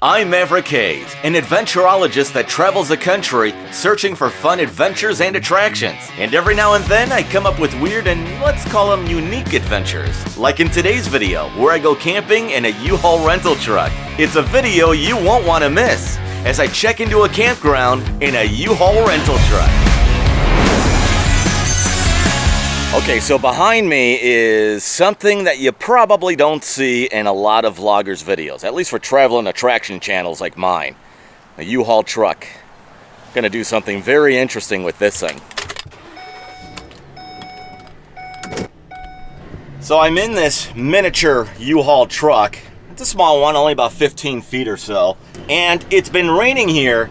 I'm Maverick Hayes, an adventurologist that travels the country searching for fun adventures and attractions. And every now and then I come up with weird and let's call them unique adventures. Like in today's video, where I go camping in a U-Haul rental truck. It's a video you won't want to miss as I check into a campground in a U-Haul rental truck. Okay, so behind me is something that you probably don't see in a lot of vloggers' videos, at least for travel and attraction channels like mine. A U-Haul truck. Gonna do something very interesting with this thing. So I'm in this miniature U-Haul truck. It's a small one, only about 15 feet or so. And it's been raining here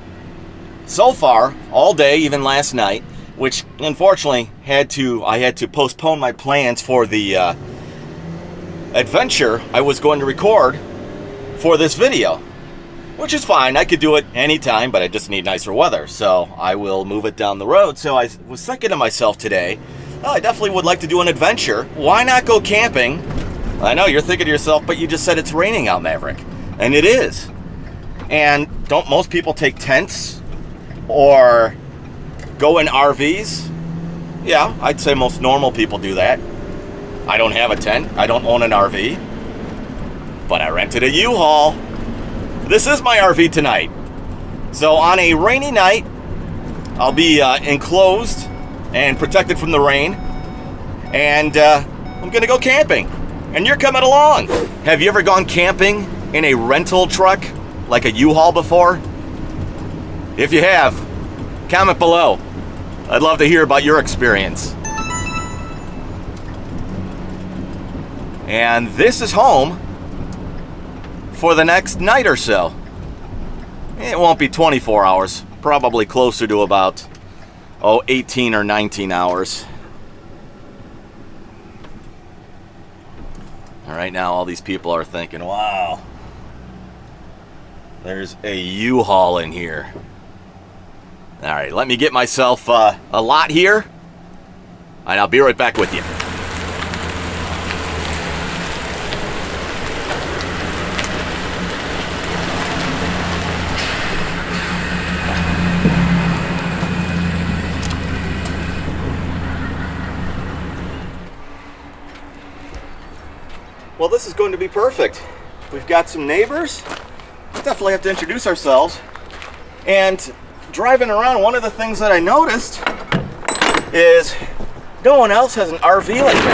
so far, all day, even last night. Which unfortunately I had to postpone my plans for the adventure I was going to record for this video, which is fine. I could do it anytime, but I just need nicer weather, so I will move it down the road. So I was thinking to myself today, oh, I definitely would like to do an adventure. Why not go camping? I know you're thinking to yourself, but you just said it's raining out, Maverick, and it is. And don't most people take tents or go in RVs? Yeah, I'd say most normal people do that. I don't have a tent. I don't own an RV. But I rented a U-Haul. This is my RV tonight. So on a rainy night, I'll be enclosed and protected from the rain. And I'm gonna go camping. And you're coming along. Have you ever gone camping in a rental truck like a U-Haul before? If you have, comment below. I'd love to hear about your experience. And this is home for the next night or so. It won't be 24 hours, probably closer to about 18 or 19 hours. And right now all these people are thinking, wow, there's a U-Haul in here. All right, let me get myself a lot here, and I'll be right back with you. Well, this is going to be perfect. We've got some neighbors. We definitely have to introduce ourselves. And driving around, one of the things that I noticed is no one else has an RV like me.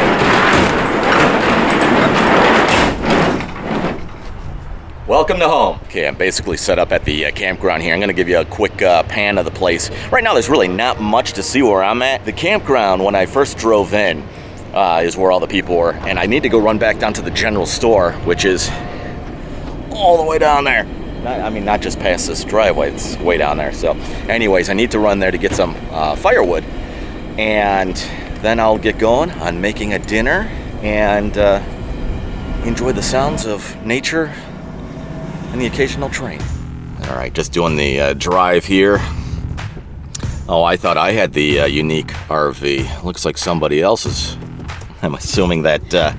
Welcome to home. Okay, I'm basically set up at the campground here. I'm going to give you a quick pan of the place. Right now, there's really not much to see where I'm at. The campground, when I first drove in, is where all the people were. And I need to go run back down to the general store, which is all the way down there. I mean, not just past this driveway, it's way down there. So anyways, I need to run there to get some firewood. And then I'll get going on making a dinner and enjoy the sounds of nature and the occasional train. All right, just doing the drive here. Oh, I thought I had the unique RV. Looks like somebody else's. I'm assuming that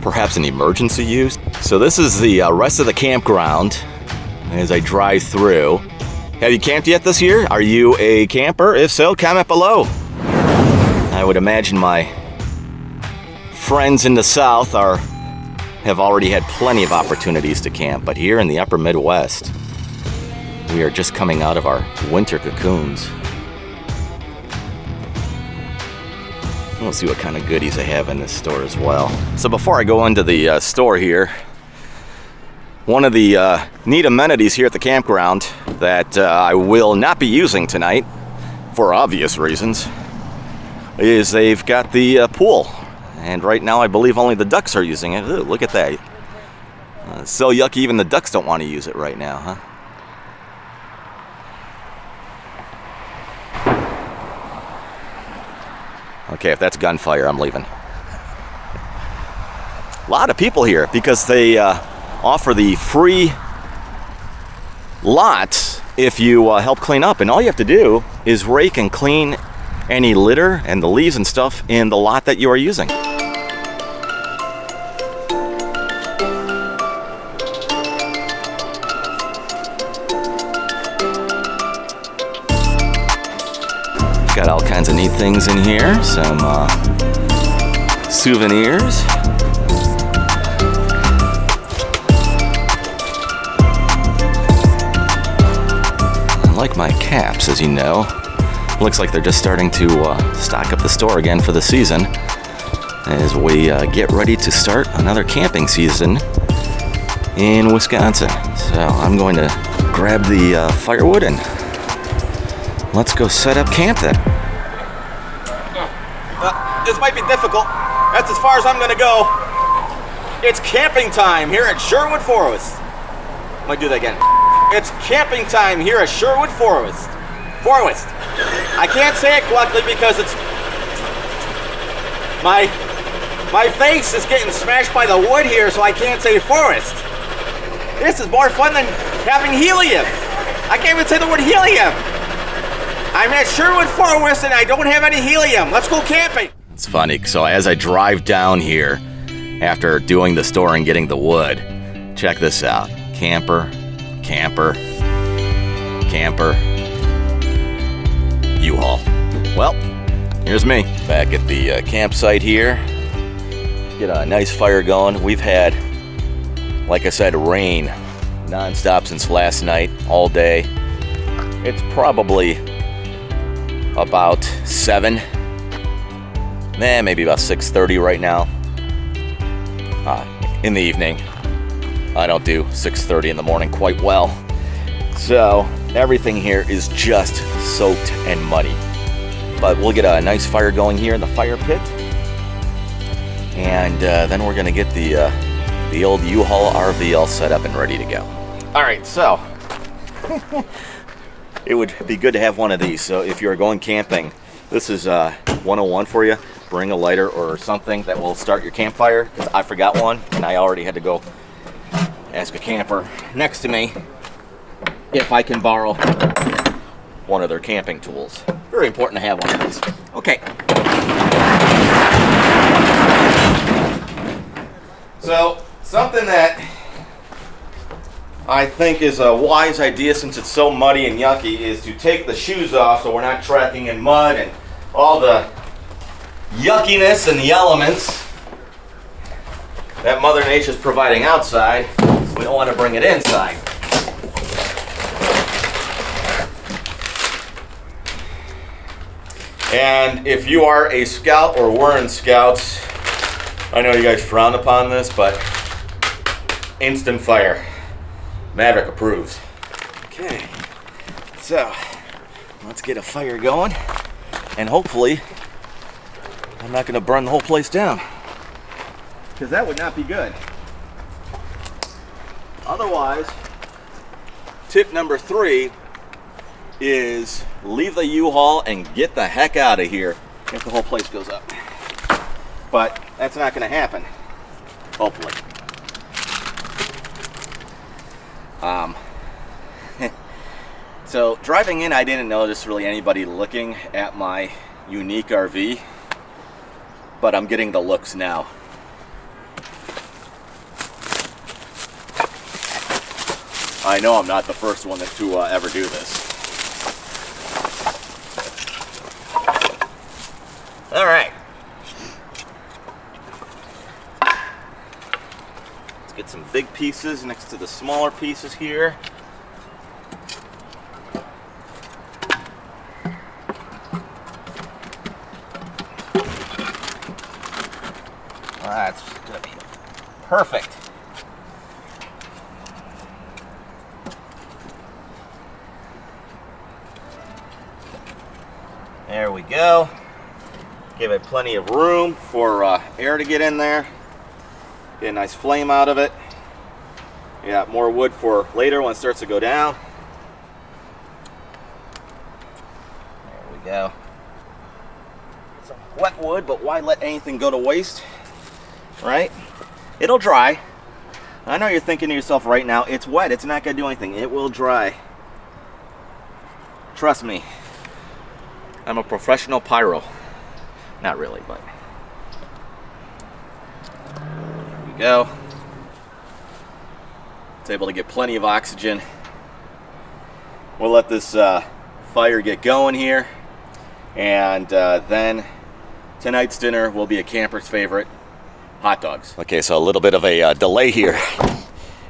perhaps an emergency use. So this is the rest of the campground. As I drive through. Have you camped yet this year? Are you a camper? If so, comment below. I would imagine my friends in the South have already had plenty of opportunities to camp, but here in the upper Midwest, we are just coming out of our winter cocoons. We'll see what kind of goodies they have in this store as well. So before I go into the store here, one of the neat amenities here at the campground that I will not be using tonight, for obvious reasons, is they've got the pool. And right now I believe only the ducks are using it. Ooh, look at that. It's so yucky even the ducks don't want to use it right now, huh? Okay, if that's gunfire, I'm leaving. A lot of people here because they offer the free lot if you help clean up, and all you have to do is rake and clean any litter and the leaves and stuff in the lot that you are using. Got all kinds of neat things in here. Some souvenirs. I like my caps, as you know. Looks like they're just starting to stock up the store again for the season as we get ready to start another camping season in Wisconsin. So I'm going to grab the firewood and let's go set up camp then. This might be difficult. That's as far as I'm gonna go. It's camping time here at Sherwood Forest. I might do that again. It's camping time here at Sherwood Forest. I can't say it correctly because it's my face is getting smashed by the wood here, so I can't say forest. This is more fun than having helium. I can't even say the word helium. I'm at Sherwood Forest and I don't have any helium. Let's go camping. It's funny, so as I drive down here after doing the store and getting the wood, check this out. Camper, camper, camper, U-Haul. Well, here's me back at the campsite here. Get a nice fire going. We've had, like I said, rain non-stop since last night, all day. It's probably about 7, maybe about 6:30 right now in the evening. I don't do 6:30 in the morning quite well. So everything here is just soaked and muddy. But we'll get a nice fire going here in the fire pit. And then we're gonna get the old U-Haul RV all set up and ready to go. All right, so it would be good to have one of these. So if you're going camping, this is 101 for you. Bring a lighter or something that will start your campfire. I forgot one, and I already had to go ask a camper next to me if I can borrow one of their camping tools. Very important to have one of these. Okay. So, something that I think is a wise idea since it's so muddy and yucky is to take the shoes off so we're not tracking in mud and all the yuckiness and the elements that Mother Nature's providing outside. We don't want to bring it inside. And if you are a scout or were in scouts, I know you guys frown upon this, but instant fire. Maverick approves. Okay, so let's get a fire going, and hopefully I'm not going to burn the whole place down, because that would not be good. Otherwise, tip number 3 is leave the U-Haul and get the heck out of here if the whole place goes up. But that's not going to happen, hopefully. So driving in, I didn't notice really anybody looking at my unique RV, but I'm getting the looks now. I know I'm not the first one to ever do this. All right. Let's get some big pieces next to the smaller pieces here. That's gonna be perfect. There we go. Give it plenty of room for air to get in there. Get a nice flame out of it. You got more wood for later when it starts to go down. There we go. Some wet wood, but why let anything go to waste? Right? It'll dry. I know you're thinking to yourself right now, it's wet, it's not gonna do anything. It will dry. Trust me. I'm a professional pyro. Not really, but there we go. It's able to get plenty of oxygen. We'll let this fire get going here. And then tonight's dinner will be a camper's favorite, hot dogs. Okay, so a little bit of a delay here.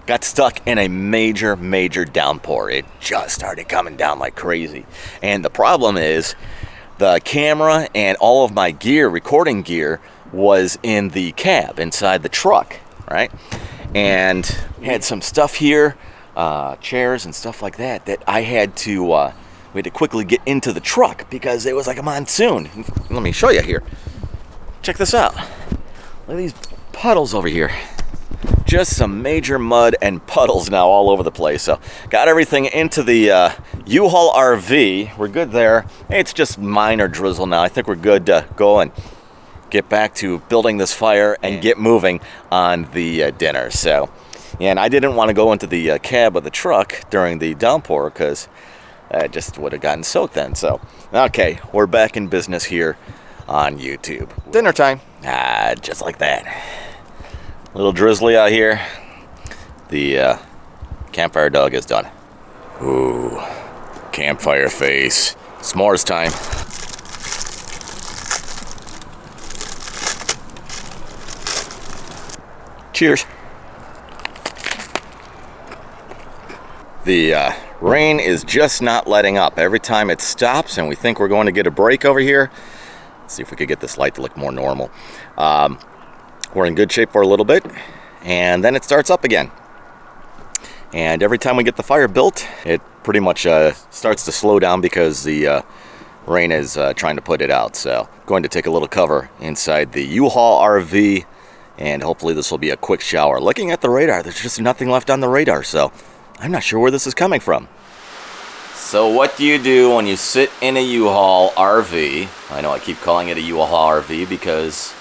Got stuck in a major downpour. It just started coming down like crazy. And the problem is the camera and all of my gear, recording gear, was in the cab inside the truck, right? And had some stuff here, chairs and stuff like that I had to, we had to quickly get into the truck because it was like a monsoon. Let me show you here. Check this out. Look at these puddles over here. Just some major mud and puddles now all over the place. So got everything into the U-Haul RV. We're good there. It's just minor drizzle now. I think we're good to go and get back to building this fire and get moving on the dinner. So, and I didn't want to go into the cab of the truck during the downpour because I just would have gotten soaked then. So, okay, we're back in business here on YouTube. Dinner time. Just like that. A little drizzly out here. The campfire dog is done. Ooh, campfire face. S'mores time. Cheers. The rain is just not letting up. Every time it stops and we think we're going to get a break over here. Let's see if we could get this light to look more normal. We're in good shape for a little bit, and then it starts up again. And every time we get the fire built, it pretty much starts to slow down because the rain is trying to put it out. So going to take a little cover inside the U-Haul RV, and hopefully this will be a quick shower. Looking at the radar, there's just nothing left on the radar, so I'm not sure where this is coming from. So what do you do when you sit in a U-Haul RV? I know I keep calling it a U-Haul RV because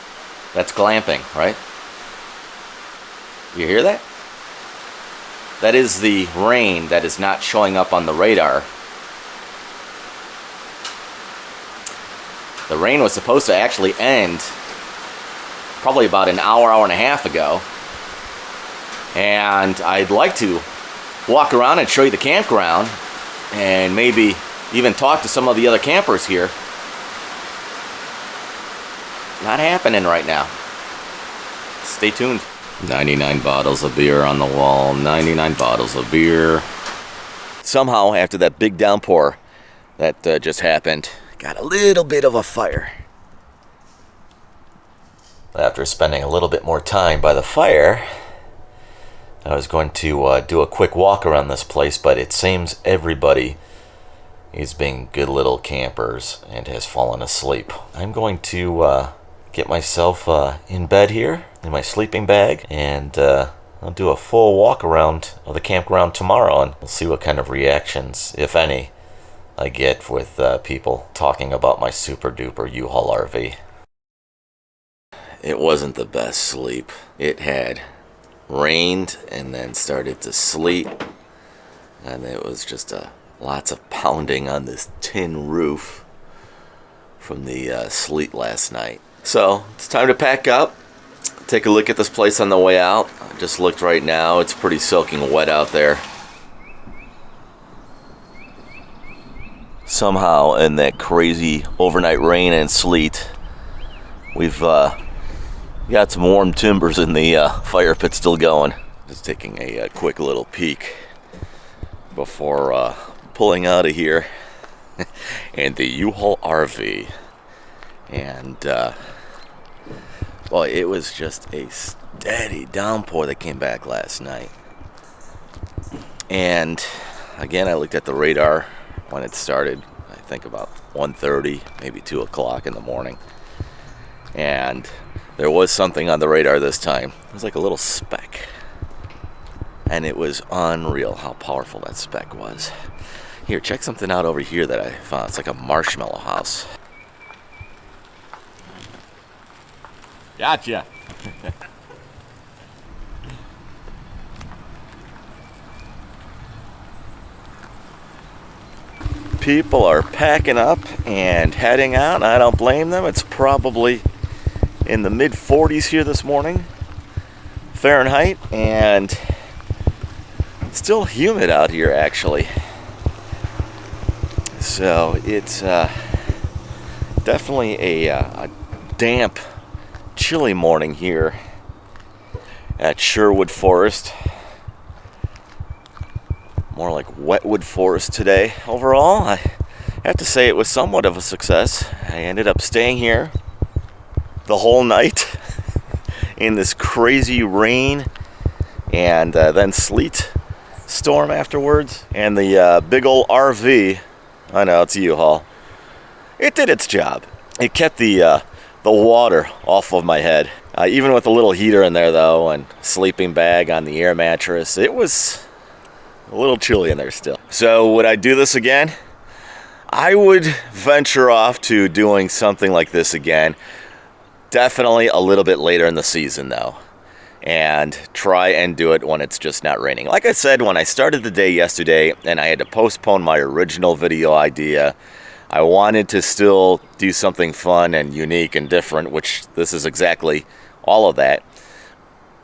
that's glamping, right? You hear that? That is the rain that is not showing up on the radar. The rain was supposed to actually end probably about an hour and a half ago. And I'd like to walk around and show you the campground and maybe even talk to some of the other campers here. Not happening right now. Stay tuned. 99 bottles of beer on the wall, 99 bottles of beer. Somehow, after that big downpour that just happened, got a little bit of a fire. After spending a little bit more time by the fire, I was going to do a quick walk around this place, but it seems everybody is being good little campers and has fallen asleep. I'm going to get myself in bed here in my sleeping bag, and I'll do a full walk around of the campground tomorrow, and we'll see what kind of reactions, if any, I get with people talking about my super duper U-Haul RV. It wasn't the best sleep. It had rained and then started to sleet, and it was just lots of pounding on this tin roof from the sleet last night. So it's time to pack up, take a look at this place on the way out. I just looked right now. It's pretty soaking wet out there. Somehow in that crazy overnight rain and sleet, we've got some warm timbers in the fire pit still going. Just taking a quick little peek before pulling out of here. And the U-Haul RV. And well, it was just a steady downpour that came back last night. And again, I looked at the radar when it started, I think about 1:30, maybe 2 o'clock in the morning. And there was something on the radar this time. It was like a little speck. And it was unreal how powerful that speck was. Here, check something out over here that I found. It's like a marshmallow house. Gotcha. People are packing up and heading out. I don't blame them. It's probably in the mid-40s here this morning, Fahrenheit, and it's still humid out here actually. So it's Definitely a damp, chilly morning here at Sherwood Forest. More like wetwood forest today. Overall, I have to say it was somewhat of a success. I ended up staying here the whole night in this crazy rain and then sleet storm afterwards. And the big old RV, I know it's a U-Haul, it did its job. It kept the water off of my head. Even with a little heater in there though and sleeping bag on the air mattress, it was a little chilly in there still. So would I do this again? I would venture off to doing something like this again. Definitely a little bit later in the season though. And try and do it when it's just not raining. Like I said, when I started the day yesterday and I had to postpone my original video idea, I wanted to still do something fun and unique and different, which this is exactly all of that.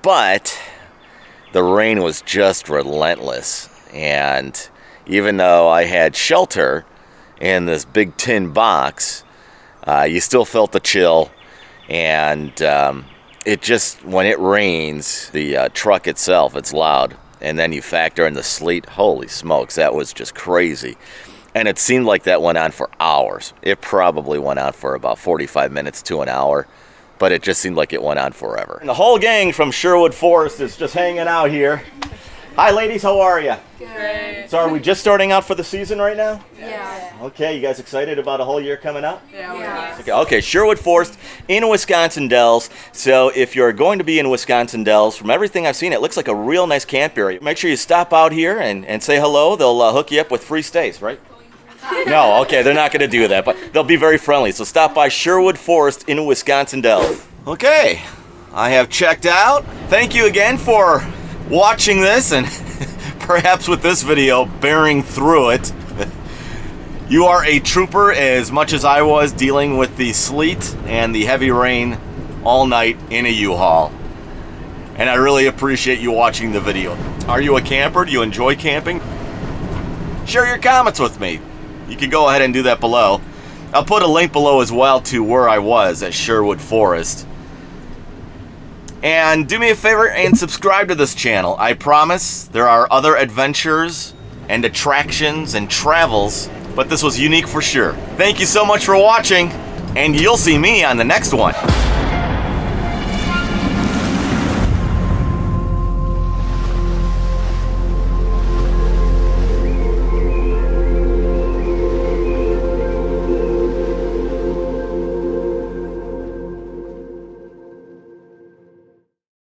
But the rain was just relentless. And even though I had shelter in this big tin box, you still felt the chill. And it just, when it rains, the truck itself, it's loud. And then you factor in the sleet, holy smokes, that was just crazy. And it seemed like that went on for hours. It probably went on for about 45 minutes to an hour. But it just seemed like it went on forever. And the whole gang from Sherwood Forest is just hanging out here. Hi ladies, how are you? Good. So are we just starting out for the season right now? Yeah. Okay, you guys excited about a whole year coming up? Yeah. Okay, Sherwood Forest in Wisconsin Dells. So if you're going to be in Wisconsin Dells, from everything I've seen, it looks like a real nice camp area. Make sure you stop out here and say hello. They'll hook you up with free stays, right? No, okay, they're not going to do that, but they'll be very friendly. So stop by Sherwood Forest in Wisconsin Dells. Okay, I have checked out. Thank you again for watching this and perhaps with this video bearing through it. You are a trooper as much as I was dealing with the sleet and the heavy rain all night in a U-Haul. And I really appreciate you watching the video. Are you a camper? Do you enjoy camping? Share your comments with me. You can go ahead and do that below. I'll put a link below as well to where I was at Sherwood Forest. And do me a favor and subscribe to this channel. I promise there are other adventures and attractions and travels, but this was unique for sure. Thank you so much for watching, and you'll see me on the next one.